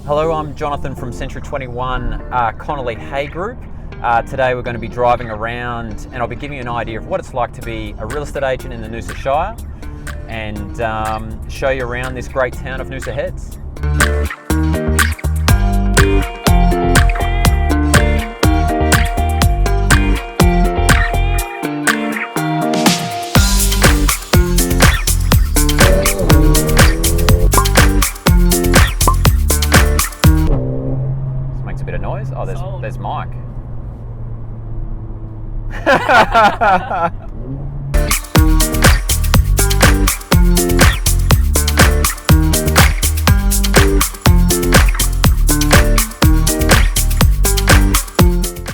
Hello, I'm Jonathan from Century 21 Connolly Hay Group. Today we're going to be driving around and I'll be giving you an idea of what it's like to be a real estate agent in the Noosa Shire and show you around this great town of Noosa Heads. Makes a bit of noise. Oh, there's Mike. I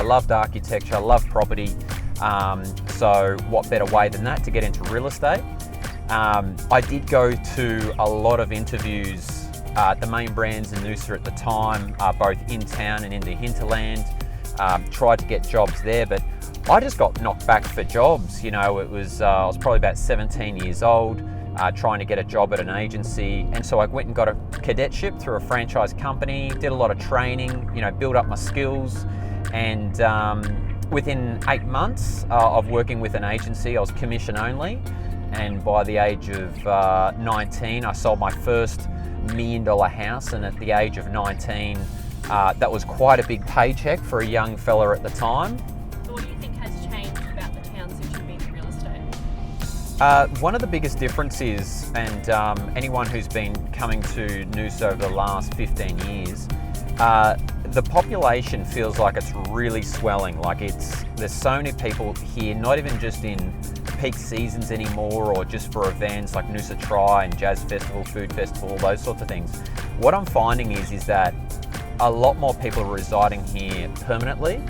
loved architecture, I love property, so what better way than that to get into real estate? I did go to a lot of interviews at the main brands in Noosa at the time, both in town and in the hinterland. Tried to get jobs there, but I just got knocked back for jobs. You know, it was I was probably about 17 years old, trying to get a job at an agency, and so I went and got a cadetship through a franchise company, did a lot of training, you know, build up my skills, and within 8 months of working with an agency, I was commission only, and by the age of 19, I sold my first $1 million house, and at the age of 19, that was quite a big paycheck for a young fella at the time. So what do you think has changed about the town since you've been in real estate? One of the biggest differences, and anyone who's been coming to Noosa over the last 15 years, the population feels like it's really swelling. Like there's so many people here, not even just in peak seasons anymore or just for events like Noosa Tri and Jazz Festival, Food Festival, all those sorts of things. What I'm finding is that a lot more people are residing here permanently.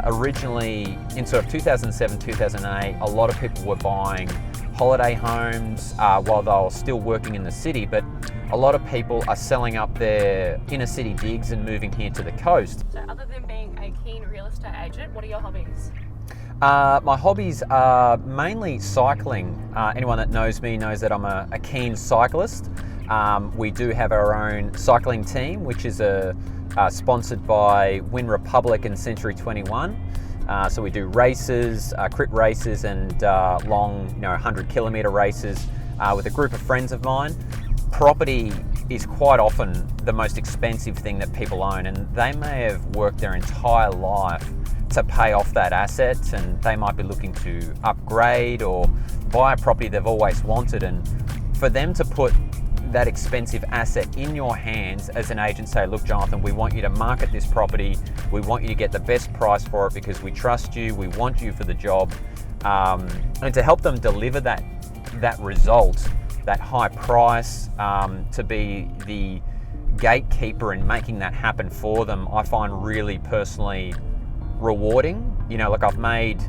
Originally, in sort of 2007, 2008, a lot of people were buying holiday homes while they were still working in the city, but a lot of people are selling up their inner city digs and moving here to the coast. So other than being a keen real estate agent, what are your hobbies? My hobbies are mainly cycling. Anyone that knows me knows that I'm a keen cyclist. We do have our own cycling team, which is sponsored by Win Republic and Century 21. So we do races, crit races, and long, 100-kilometre races with a group of friends of mine. Property is quite often the most expensive thing that people own, and they may have worked their entire life to pay off that asset, and they might be looking to upgrade or buy a property they've always wanted. And for them to put that expensive asset in your hands as an agent, say, look, Jonathan, we want you to market this property, we want you to get the best price for it because we trust you, we want you for the job, and to help them deliver that result, that high price, to be the gatekeeper in making that happen for them, I find really personally rewarding. Like I've made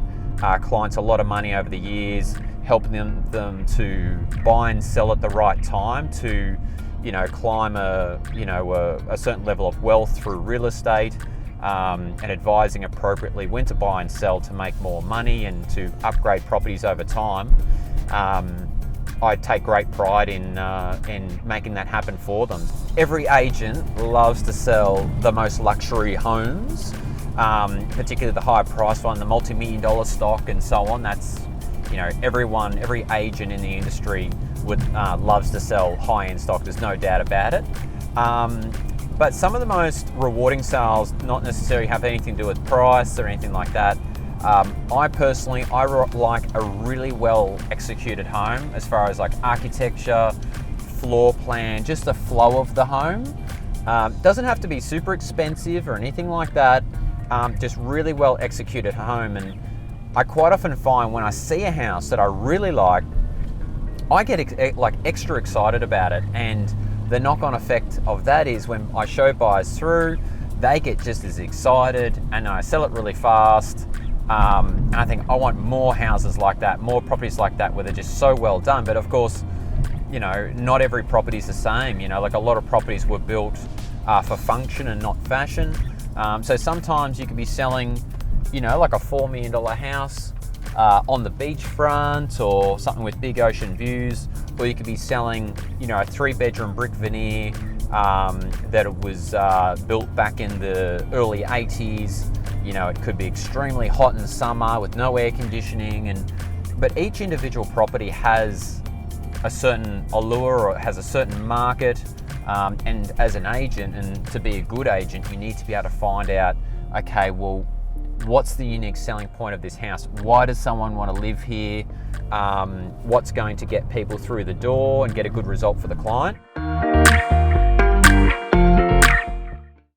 clients a lot of money over the years, helping them to buy and sell at the right time, to climb a certain level of wealth through real estate, and advising appropriately when to buy and sell to make more money and to upgrade properties over time. I take great pride in making that happen for them. Every agent loves to sell the most luxury homes, particularly the high price one, the multi-million dollar stock and so on. That's, every agent in the industry loves to sell high-end stock, there's no doubt about it. But some of the most rewarding sales not necessarily have anything to do with price or anything like that. I personally like a really well executed home as far as like architecture, floor plan, just the flow of the home. Doesn't have to be super expensive or anything like that, just really well executed home. And I quite often find when I see a house that I really like, I get extra excited about it, and the knock-on effect of that is when I show buyers through, they get just as excited, and I sell it really fast. And I think I want more houses like that, more properties like that where they're just so well done. But of course, not every property is the same. Like a lot of properties were built for function and not fashion. So sometimes you could be selling, like a $4 million house on the beachfront or something with big ocean views, or you could be selling, a 3-bedroom brick veneer that it was built back in the early 80s. You know, it could be extremely hot in summer with no air conditioning, but each individual property has a certain allure or has a certain market. And as an agent, and to be a good agent, you need to be able to find out, okay, well, what's the unique selling point of this house? Why does someone want to live here? What's going to get people through the door and get a good result for the client?